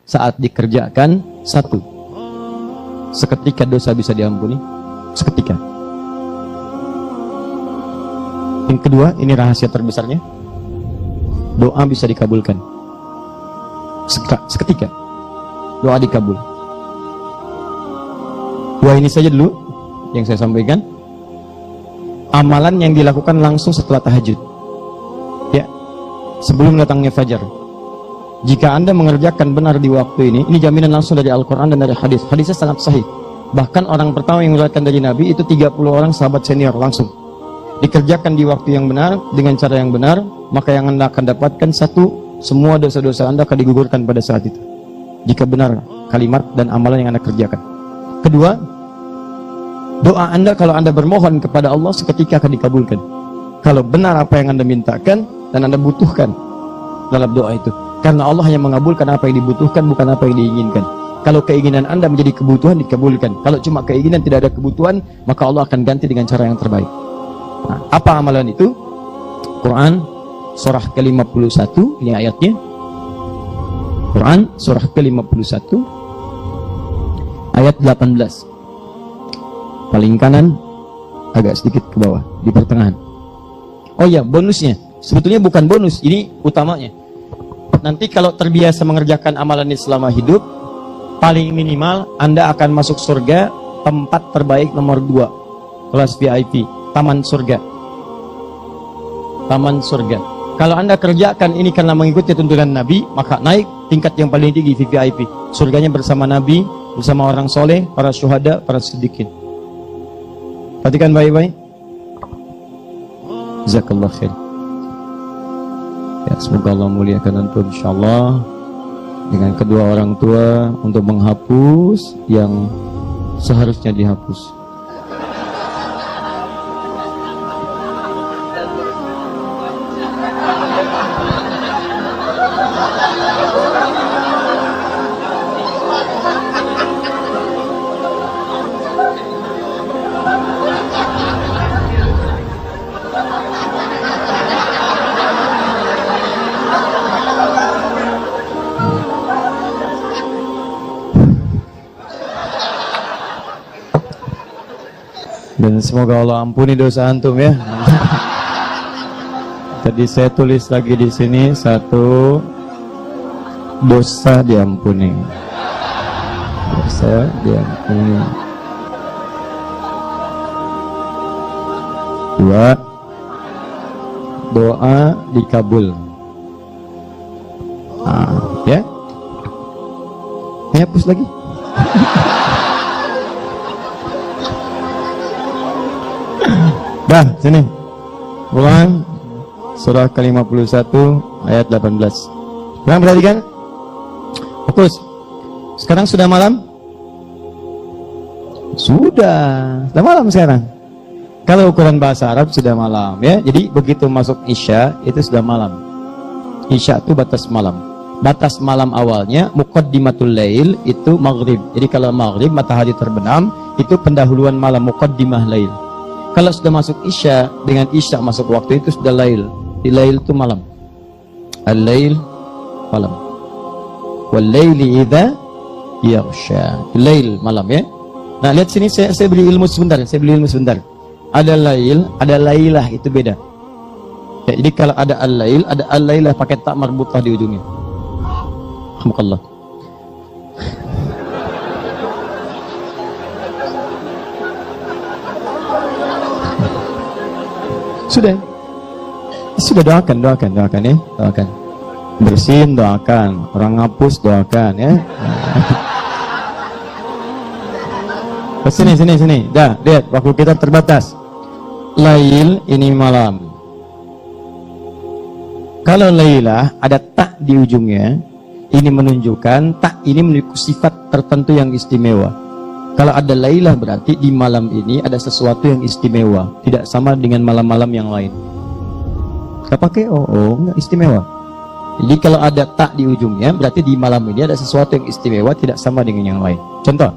saat dikerjakan satu, seketika dosa bisa diampuni, seketika. Yang kedua, ini rahasia terbesarnya, doa bisa dikabulkan seketika, doa dikabul. Dua ini saja dulu yang saya sampaikan. Amalan yang dilakukan langsung setelah tahajud, ya, sebelum datangnya fajar. Jika Anda mengerjakan benar di waktu ini jaminan langsung dari Al-Quran dan dari hadis. Hadisnya sangat sahih. Bahkan orang pertama yang meriwayatkan dari Nabi itu 30 orang sahabat senior langsung. Dikerjakan di waktu yang benar, dengan cara yang benar, maka yang Anda akan dapatkan satu, semua dosa-dosa Anda akan digugurkan pada saat itu. Jika benar kalimat dan amalan yang Anda kerjakan. Kedua, doa Anda kalau Anda bermohon kepada Allah seketika akan dikabulkan. Kalau benar apa yang Anda mintakan dan Anda butuhkan dalam doa itu. Karena Allah hanya mengabulkan apa yang dibutuhkan, bukan apa yang diinginkan. Kalau keinginan Anda menjadi kebutuhan, dikabulkan. Kalau cuma keinginan tidak ada kebutuhan, maka Allah akan ganti dengan cara yang terbaik. Nah, apa amalan itu? Quran surah ke-51, ini ayatnya. Quran surah ke-51 ayat 18. Paling kanan agak sedikit ke bawah, di pertengahan. Oh ya, bonusnya sebetulnya bukan bonus, ini utamanya. Nanti kalau terbiasa mengerjakan amalan ini selama hidup, paling minimal Anda akan masuk surga tempat terbaik nomor 2, kelas VIP, taman surga. Taman surga. Kalau Anda kerjakan ini karena mengikuti tuntunan Nabi, maka naik tingkat yang paling tinggi, VIP. Surganya bersama Nabi, bersama orang soleh, para syuhada, para siddiqin. Perhatikan baik-baik. Jazakallah khair. Ya, semoga Allah muliakan antum insyaallah dengan kedua orang tua untuk menghapus yang seharusnya dihapus. Dan semoga Allah ampuni dosa antum ya. Tadi saya tulis lagi di sini, satu, dosa diampuni. Dosa diampuni. Dua, doa dikabul. Nah, ya. Hapus lagi. Dah, sini. Quran surah ke-51 ayat 18. Sekarang perhatikan. Fokus. Sekarang sudah malam? Sudah malam sekarang. Kalau ukuran bahasa Arab sudah malam ya. Jadi begitu masuk Isya itu sudah malam. Isya itu batas malam. Batas malam awalnya muqaddimatul lail itu maghrib. Jadi kalau maghrib matahari terbenam itu pendahuluan malam, muqaddimah lail. Kalau sudah masuk Isya, dengan Isya masuk waktu itu sudah lail. Di lail itu malam. Al-lail malam. Wal-laili idza yaghsha. Lail malam ya. Nah, lihat sini saya beli ilmu sebentar. Ada lail, ada lailah, itu beda. Ya, jadi kalau ada al-lail, ada al-lailah pakai tak marbutah di ujungnya. Alhamdulillah. Sudah doakan ya, doakan. Bersihin doakan, orang ngapus doakan ya. Sini. Dah, lihat waktu kita terbatas. Lail ini malam. Kalau lailah ada tak di ujungnya, ini menunjukkan tak ini memiliki sifat tertentu yang istimewa. Kalau ada lailah berarti di malam ini ada sesuatu yang istimewa, tidak sama dengan malam-malam yang lain. Gak pakai enggak istimewa. Jadi kalau ada tak di ujungnya berarti di malam ini ada sesuatu yang istimewa, tidak sama dengan yang lain. Contoh,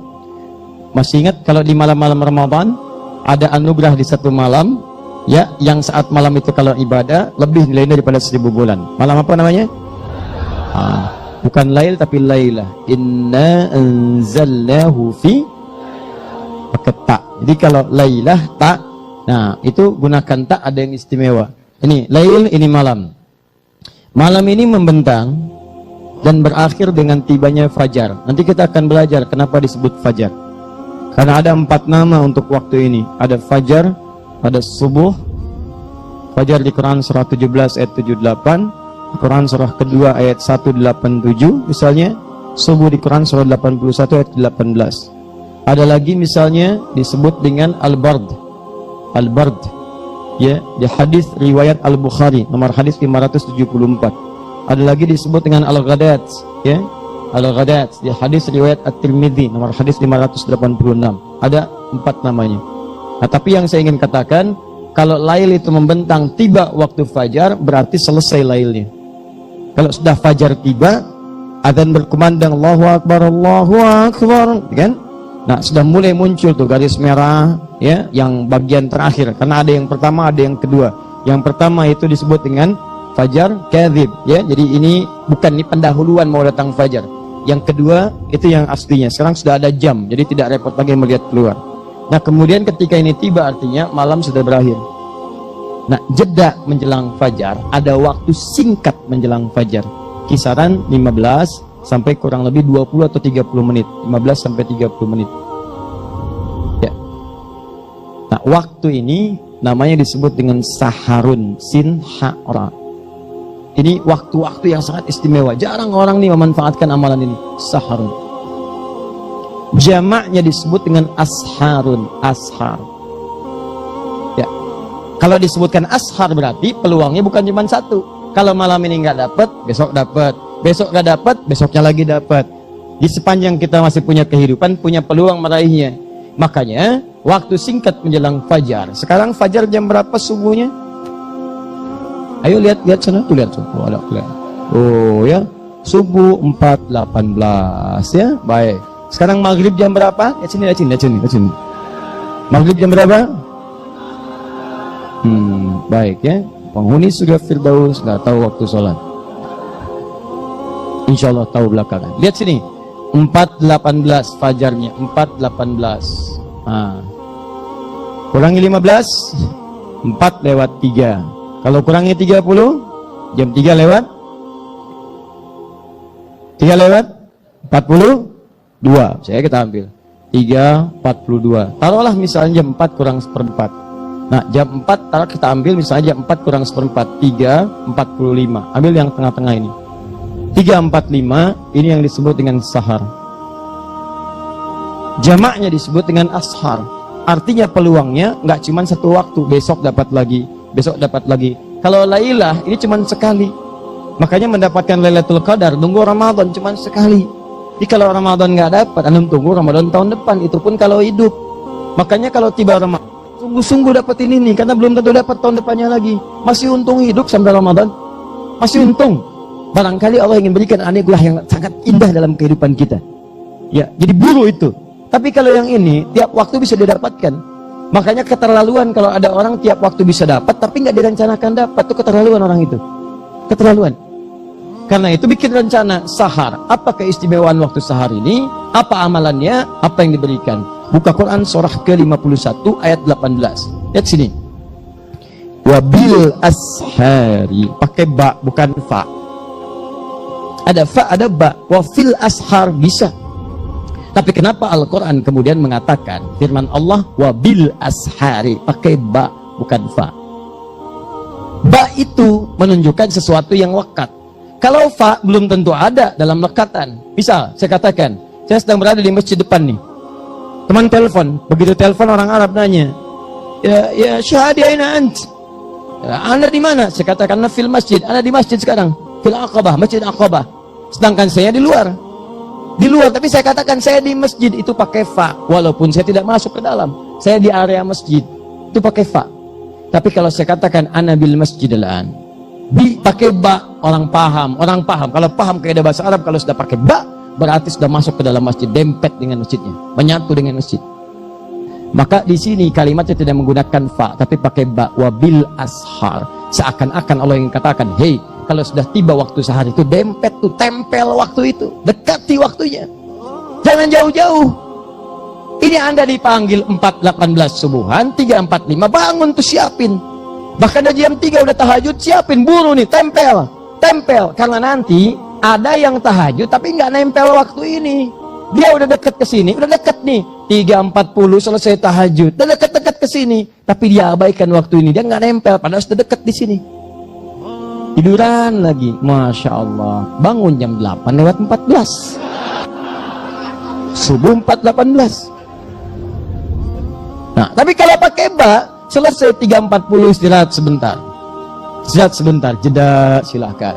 masih ingat kalau di malam-malam Ramadan ada anugerah di satu malam ya, yang saat malam itu kalau ibadah lebih nilainya daripada 1000 bulan. Malam apa namanya? Bukan lail tapi lailah. Inna anzalnahu fi, pakai tak. Jadi kalau lailah tak, nah itu gunakan tak, ada yang istimewa. Ini lail, ini malam. Malam ini membentang dan berakhir dengan tibanya fajar. Nanti kita akan belajar kenapa disebut fajar. Karena ada 4 nama untuk waktu ini. Ada fajar, ada subuh. Fajar di Quran surah 17 ayat 78, Quran surah kedua ayat 187 misalnya. Subuh di Quran surah 81 ayat 18. Ada lagi misalnya disebut dengan al-bard. Al-bard ya, di hadis riwayat Al-Bukhari nomor hadis 574. Ada lagi disebut dengan al-ghadat ya, al-ghadat di hadis riwayat At-Tirmidzi nomor hadis 586. Ada 4 namanya. Nah, tapi yang saya ingin katakan, kalau lail itu membentang tiba waktu fajar, berarti selesai lailnya. Kalau sudah fajar tiba, adzan berkumandang Allahu Akbar, Allahu Akbar, kan? Nah, sudah mulai muncul tuh garis merah ya, yang bagian terakhir. Karena ada yang pertama, ada yang kedua. Yang pertama itu disebut dengan fajar kadzib ya. Jadi ini bukan, ini pendahuluan mau datang fajar. Yang kedua itu yang aslinya. Sekarang sudah ada jam, jadi tidak repot lagi melihat keluar. Nah, kemudian ketika ini tiba artinya malam sudah berakhir. Nah, jeda menjelang fajar, ada waktu singkat menjelang fajar. Kisaran 15 sampai kurang lebih 20 atau 30 menit. 15 sampai 30 menit. Ya. Nah, waktu ini namanya disebut dengan saharun, sin ha ra. Ini waktu-waktu yang sangat istimewa. Jarang orang nih memanfaatkan amalan ini, saharun. Jamaknya disebut dengan asharun, ashar. Ya. Kalau disebutkan ashar berarti peluangnya bukan cuma satu. Kalau malam ini nggak dapat, besok dapat. Besok nggak dapat, besoknya lagi dapat. Di sepanjang kita masih punya kehidupan, punya peluang meraihnya. Makanya waktu singkat menjelang fajar. Sekarang fajar jam berapa subuhnya? Ayo lihat sana, tuh lihat tuh. Oh, ada kelihatan. Oh ya, subuh 4.18 ya, baik. Sekarang maghrib jam berapa? Lihat sini. Maghrib jam berapa? Baik ya. Penghuni surga Firdaus nggak tahu waktu sholat. Insya Allah tahu belakangan. Lihat sini, 4.18 fajarnya, 4.18. Nah, kurangi 15, 4/3. Kalau kurangi 30, jam 3 lewat 40. Saya kita ambil 3.42. Taruhlah misalnya jam 4 kurang seperempat. Nah, jam 4 taruh kita ambil misalnya jam 4 kurang seperempat, 3.45. Ambil yang tengah-tengah ini. 3.45 ini yang disebut dengan sahar. Jamaknya disebut dengan ashar. Artinya peluangnya nggak cuma satu waktu, besok dapat lagi, besok dapat lagi. Kalau lailah ini cuma sekali. Makanya mendapatkan Lailatul Qadar tunggu Ramadan cuma sekali. Jadi kalau Ramadan nggak dapat, antum tunggu Ramadan tahun depan, itu pun kalau hidup. Makanya kalau tiba Ramadan, sungguh-sungguh dapetin ini, karena belum tentu dapat tahun depannya lagi. Masih untung hidup sampai Ramadan, masih untung. Barangkali Allah ingin berikan anugerah yang sangat indah dalam kehidupan kita. Ya, jadi buru itu. Tapi kalau yang ini tiap waktu bisa didapatkan. Makanya keterlaluan kalau ada orang tiap waktu bisa dapat, tapi nggak direncanakan dapat, itu keterlaluan orang itu. Keterlaluan. Karena itu bikin rencana sahar. Apa keistimewaan waktu sahar ini? Apa amalannya? Apa yang diberikan? Buka Quran surah ke-51 ayat 18. Lihat sini. Wabil ashari. Pakai ba, bukan fa. Ada fa, ada ba. Wafil ashar bisa. Tapi kenapa Al-Quran kemudian mengatakan firman Allah wabil ashari? Pakai ba, bukan fa. Ba itu menunjukkan sesuatu yang lekat. Kalau fa belum tentu ada dalam lekatan. Misal, saya katakan, saya sedang berada di masjid depan nih. Teman telepon, begitu telepon orang Arab nanya, ya syahadi aina ant? Anda di mana? Saya katakan, fil masjid. Anda di masjid sekarang, fil Aqabah, masjid Aqabah. Sedangkan saya di luar. Di luar, tapi saya katakan saya di masjid, itu pakai fa. Walaupun saya tidak masuk ke dalam, saya di area masjid, itu pakai fa. Tapi kalau saya katakan ana bil masjid al-an, pakai ba, orang paham. Kalau paham kaidah bahasa Arab, kalau sudah pakai ba, berarti sudah masuk ke dalam masjid, dempet dengan masjidnya, menyatu dengan masjid. Maka di sini kalimatnya tidak menggunakan fa, tapi pakai ba, wabil ashar. Seakan-akan Allah ingin katakan, hey, Kalau sudah tiba waktu sahar itu, dempet tuh, tempel waktu itu, dekati waktunya. Jangan jauh-jauh. Ini Anda dipanggil 4.18 subuhan, 3.45 bangun tuh siapin. Bahkan ada jam 3 udah tahajud, siapin, buru nih, tempel. Karena nanti ada yang tahajud tapi nggak nempel waktu ini. Dia udah deket ke sini, udah deket nih, 3.40 selesai tahajud, udah deket-deket ke sini, tapi dia abaikan waktu ini, dia nggak nempel, padahal sudah deket di sini. Tiduran lagi, Masya Allah, bangun jam 8:14, subuh 4.18. Nah, tapi kalau pakai selesai 3.40 istirahat sebentar, jeda silahkan.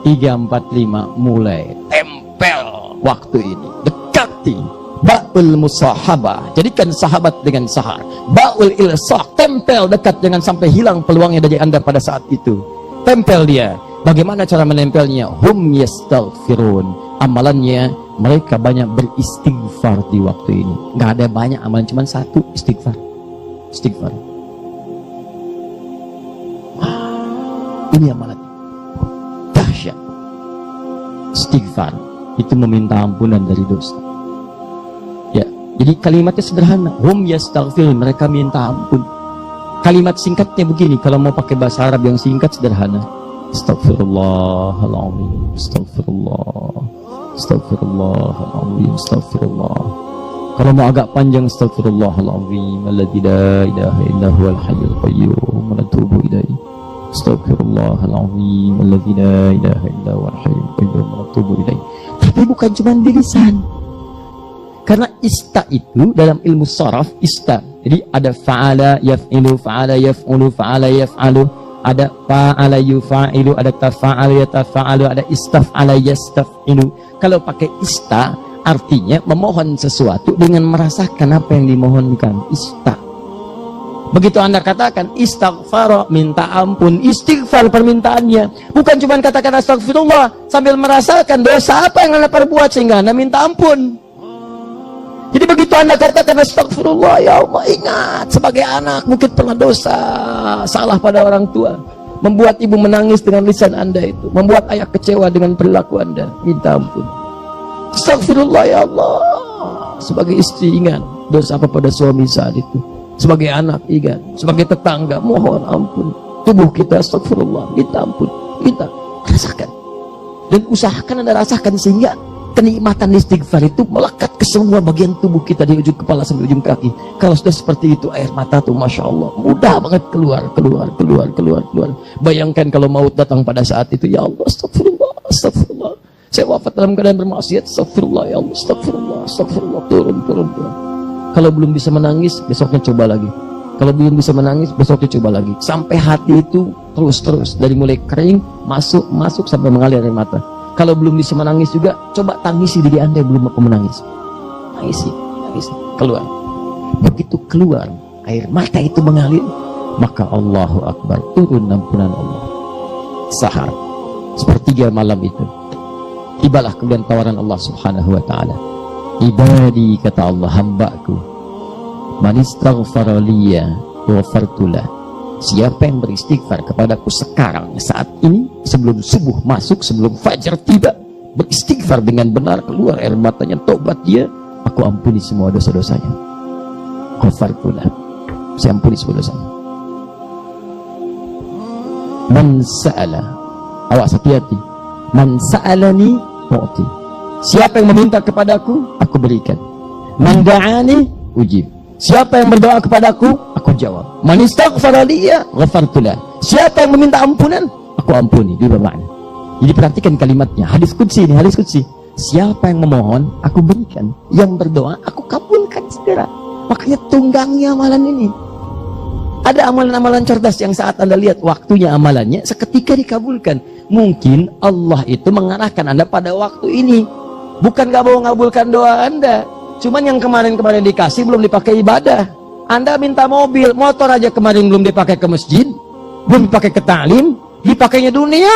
3.45 mulai tempel waktu ini, dekati. Ba'ul musahabah, jadikan sahabat dengan sahar. Ba'ul ilsaq, tempel dekat, jangan sampai hilang peluangnya dari Anda pada saat itu. Tempel dia. Bagaimana cara menempelnya? Hum yastaghfirun, amalannya mereka banyak beristighfar di waktu ini. Nggak ada banyak amalan, cuma satu, istighfar. Ini amalan dahsyat. Istighfar itu meminta ampunan dari dosa. Ya, jadi kalimatnya sederhana. Hum yastaghfirun, mereka minta ampun. Kalimat singkatnya begini, kalau mau pakai bahasa Arab yang singkat sederhana. Astaghfirullahaladzim, Astaghfirullah. Kalau mau agak panjang, Astaghfirullahaladzim, alladzi la ilaha illa huwal hayyul qayyum, wa natubu ilaihi. Astaghfirullahaladzim, alladzi la ilaha illa huwal hayyul qayyum, wa natubu ilaihi. Tapi bukan cuma di lisan. Karena ista itu dalam ilmu sharaf, ista. Jadi ada fa'ala yaf'ilu, fa'ala yaf'ulu, fa'ala yaf'alu. Ada fa'ala yufa'ilu, ada tafa'ala yatafa'alu, ada istaf'ala yastaf'ilu. Kalau pakai ista, artinya memohon sesuatu dengan merasakan apa yang dimohonkan. Ista. Begitu Anda katakan istighfar, minta ampun, istighfar permintaannya. Bukan cuma katakan astagfirullah sambil merasakan dosa apa yang Anda perbuat sehingga Anda minta ampun. Jadi begitu Anda katakan astagfirullah, ya Allah, ingat sebagai anak mungkin pernah dosa, salah pada orang tua, membuat ibu menangis dengan lisan Anda itu, membuat ayah kecewa dengan perilaku Anda, minta ampun. Astagfirullah ya Allah. Sebagai istri ingat dosa apa pada suami saat itu, sebagai anak ingat, sebagai tetangga mohon ampun. Tubuh kita astagfirullah, minta ampun, minta, rasakan. Dan usahakan Anda rasakan sehingga kenikmatan istighfar itu melekat ke semua bagian tubuh kita, di ujung kepala sampai ujung kaki. Kalau sudah seperti itu, air mata tuh Masya Allah mudah banget keluar. Bayangkan kalau maut datang pada saat itu, ya Allah astagfirullah, saya wafat dalam keadaan bermaksiat, astagfirullah ya Allah, astagfirullah, turun. Kalau belum bisa menangis, besoknya coba lagi. Kalau belum bisa menangis, besoknya coba lagi. Sampai hati itu terus dari mulai kering masuk sampai mengalir air mata. Kalau belum bisa menangis juga, coba tangisi diri Anda yang belum mampu menangis. Tangisi, keluar. Begitu keluar, air mata itu mengalir, maka Allahu Akbar, turun ampunan Allah. Sahar, sepertiga malam itu, tibalah kemudian tawaran Allah Subhanahu wa Ta'ala. Ibadi, kata Allah, hambaku, man istaghfara liya ghafartulah. Siapa yang beristighfar kepadaku sekarang, saat ini, sebelum subuh masuk, sebelum fajar tiba, beristighfar dengan benar, keluar air matanya, tobat dia, aku ampuni semua dosa-dosanya. Ghafartulah, saya ampuni semua dosanya. Man sa'ala, awas hati-hati, man sa'alani mu'ti. Siapa yang meminta kepadaku, aku berikan. Man da'ani ujib. Siapa yang berdoa kepadaku, aku jawab. Man istaghfara liya ghafartulah. Siapa yang meminta ampunan, aku ampuni. Dua makna. Jadi perhatikan kalimatnya. Hadis qudsi ini, hadis qudsi. Siapa yang memohon, aku berikan. Yang berdoa, aku kabulkan segera. Makanya tunggangnya amalan ini. Ada amalan-amalan cerdas yang saat Anda lihat waktunya amalannya, seketika dikabulkan. Mungkin Allah itu mengarahkan Anda pada waktu ini. Bukan gak mau mengabulkan doa Anda. Cuman yang kemarin dikasih belum dipakai ibadah. Anda minta mobil, motor aja kemarin belum dipakai ke masjid, belum dipakai ke ta'lim, dipakainya dunia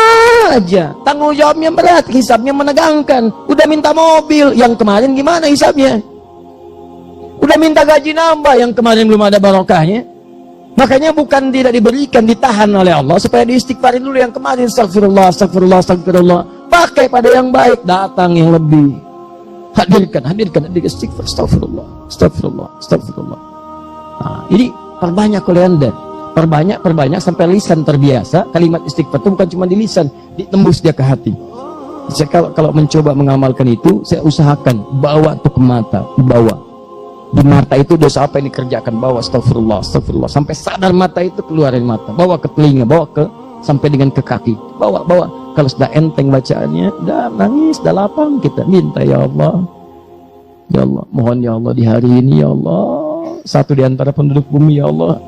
aja. Tanggung jawabnya berat, hisabnya menegangkan. Udah minta mobil, yang kemarin gimana hisabnya? Udah minta gaji nambah, yang kemarin belum ada barokahnya. Makanya bukan tidak diberikan, ditahan oleh Allah supaya diistighfarin dulu yang kemarin. Astagfirullah, astagfirullah, astagfirullah. Pakai pada yang baik, datang yang lebih. Hadirkan istighfar. Astagfirullah, astagfirullah, astagfirullah. Nah, ini perbanyak oleh Anda. Perbanyak sampai lisan terbiasa. Kalimat istighfar itu bukan cuma di lisan, ditembus dia ke hati. Saya kalau mencoba mengamalkan itu, saya usahakan bawa tuh ke mata, dibawa. Di mata itu dosa apa yang dikerjakan, bawa astagfirullah, astagfirullah, sampai sadar mata itu keluarin mata, bawa ke telinga, bawa ke sampai dengan ke kaki, bawa. Kalau sudah enteng bacaannya, udah nangis, udah lapang, kita minta ya Allah, mohon ya Allah di hari ini ya Allah, satu di antara penduduk bumi ya Allah,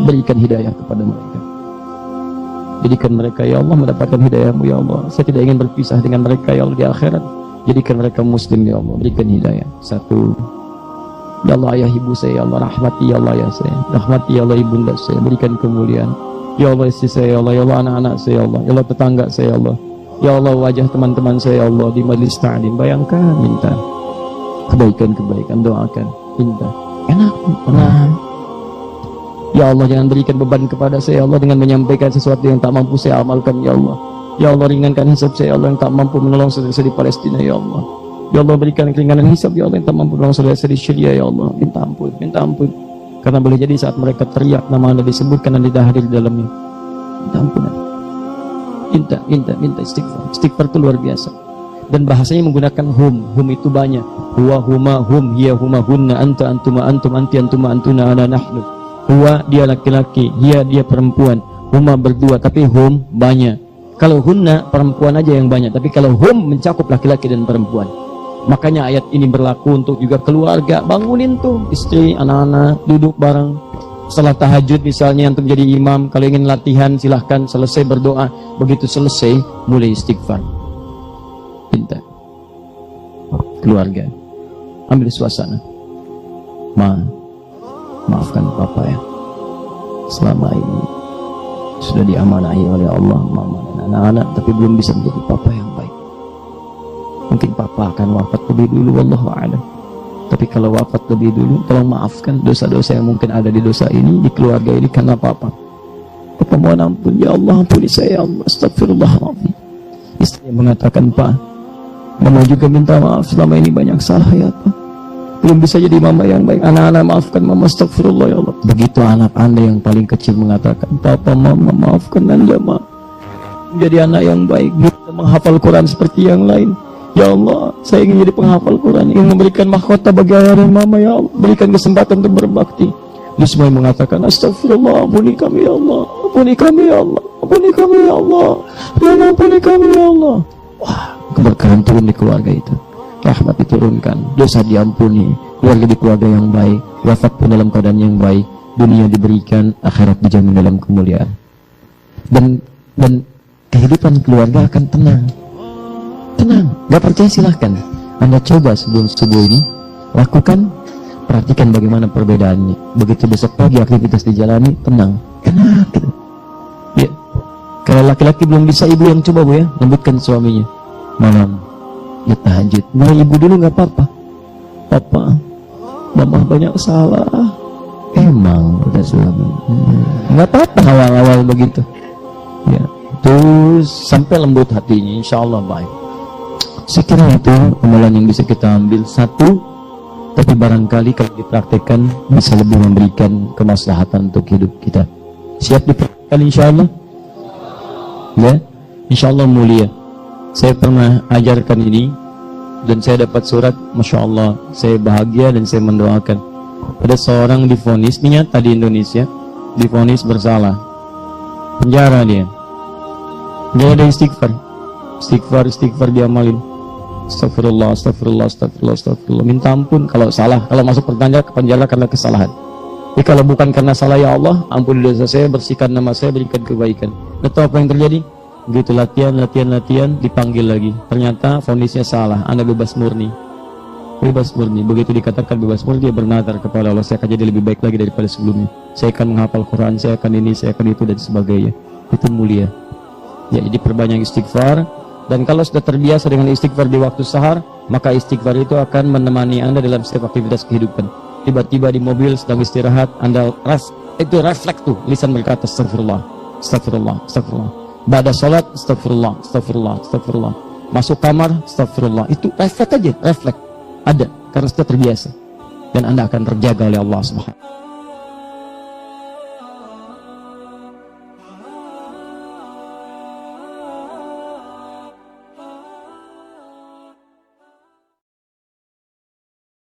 berikan hidayah kepada mereka, jadikan mereka ya Allah mendapatkan hidayahmu ya Allah, saya tidak ingin berpisah dengan mereka ya Allah di akhirat, jadikan mereka muslim ya Allah, berikan hidayah. Satu, ya Allah ayah ibu saya ya Allah, rahmati ya Allah ya saya, rahmati ya Allah ibunda saya, berikan kemuliaan ya Allah istri saya ya Allah, ya Allah anak-anak saya ya Allah, ya Allah tetangga saya ya Allah, ya Allah wajah teman-teman saya ya Allah di majlis ta'lim, bayangkan, minta kebaikan, doakan, minta enak, tenang ya Allah, jangan berikan beban kepada saya ya Allah dengan menyampaikan sesuatu yang tak mampu saya amalkan ya Allah, ya Allah ringankan hisab saya ya Allah yang tak mampu menolong saudara-saudara di Palestina ya Allah, ya Allah berikan keringanan hisab ya Allah yang tak mampu menolong saudara-saudara di Syria ya Allah, minta ampun, karena boleh jadi saat mereka teriak nama Anda disebutkan dan tidak hadir di dalamnya, minta ampunan, minta istighfar itu luar biasa, dan bahasanya menggunakan hum itu banyak, huwa huma hum hiya huma hunna anta antuma antum anti antuma antuna ana nahnu, huwa dia laki-laki, hiya dia perempuan, huma berdua, tapi hum banyak. Kalau hunna perempuan aja yang banyak, tapi kalau hum mencakup laki-laki dan perempuan. Makanya ayat ini berlaku untuk juga keluarga. Bangunin tuh istri, anak-anak, duduk bareng. Setelah tahajud misalnya untuk jadi imam, kalau ingin latihan silahkan, selesai berdoa. Begitu selesai, mulai istighfar. Minta keluarga, ambil suasana. Maafkan papa ya, selama ini sudah diamanahi oleh Allah mama dan anak-anak, tapi belum bisa menjadi papa yang baik. Mungkin papa akan wafat lebih dulu, wallahu a'lam. Tapi kalau wafat lebih dulu, tolong maafkan dosa-dosa yang mungkin ada di dosa ini, di keluarga ini karena papa. Papa mohon ampun ya Allah, ampuni saya ya Allah, astagfirullahaladzim. Istri yang mengatakan, Pak, mama juga minta maaf selama ini banyak salah ya Pak, belum bisa jadi mama yang baik. Anak-anak maafkan mama, astagfirullah ya Allah. Begitu anak Anda yang paling kecil mengatakan, Papa mama maafkan Anda ma, menjadi anak yang baik, bisa menghafal Quran seperti yang lain. Ya Allah, saya ingin jadi penghafal Quran, ingin memberikan mahkota bagi ayah dan mama ya Allah, berikan kesempatan untuk berbakti. Dia semua mengatakan, astagfirullah, ampuni kami ya Allah, ampuni kami ya Allah, ampuni kami ya Allah, ampuni kami ya Allah. Wah, keberkahan turun di keluarga itu, rahmat diturunkan, dosa diampuni, keluarga di keluarga yang baik, wafat pun dalam keadaan yang baik, dunia diberikan, akhirat dijamin dalam kemuliaan, dan kehidupan keluarga akan tenang. Gak percaya silahkan Anda coba sebelum subuh ini, lakukan, perhatikan bagaimana perbedaannya. Begitu besok pagi aktivitas dijalani, tenang gitu. Ya, kalau laki-laki belum bisa, ibu yang coba Bu ya, lembutkan suaminya malam ya tahajud, mulai ibu dulu nggak apa-apa. Papa, mama banyak salah. Emang udah selama nggak apa-apa awal-awal begitu ya, terus sampai lembut hatinya, insya Allah baik. Saya kira itu amalan yang bisa kita ambil. Satu, tapi barangkali kalau dipraktekkan bisa lebih memberikan kemaslahatan untuk hidup kita. Siap dipraktekkan insya Allah ya, insya Allah mulia. Saya pernah ajarkan ini dan saya dapat surat, Masya Allah, saya bahagia dan saya mendoakan. Ada seorang divonis, ini nyata di Indonesia, divonis bersalah, penjara dia, nggak ada istighfar diamalin, astagfirullah, minta ampun kalau salah, kalau masuk penjara karena kesalahan. Tapi kalau bukan karena salah, ya Allah ampuni dosa saya, bersihkan nama saya, berikan kebaikan. Tahu apa yang terjadi? Begitu latihan, dipanggil lagi, ternyata vonisnya salah, Anda bebas murni. Begitu dikatakan bebas murni, dia bernazar kepada Allah, saya akan jadi lebih baik lagi daripada sebelumnya, saya akan menghafal Quran, saya akan ini, saya akan itu dan sebagainya. Itu mulia ya. Jadi perbanyak istighfar, dan kalau sudah terbiasa dengan istighfar di waktu sahar, maka istighfar itu akan menemani Anda dalam setiap aktivitas kehidupan. Tiba-tiba di mobil sedang istirahat, Anda itu refleks tuh, lisan berkata astagfirullah, astagfirullah, astagfirullah. Ba'da salat astagfirullah, astagfirullah, astagfirullah. Masuk kamar astagfirullah. Itu refleks aja, refleks. Ada karena sudah terbiasa. Dan Anda akan terjaga oleh Allah Subhanahu.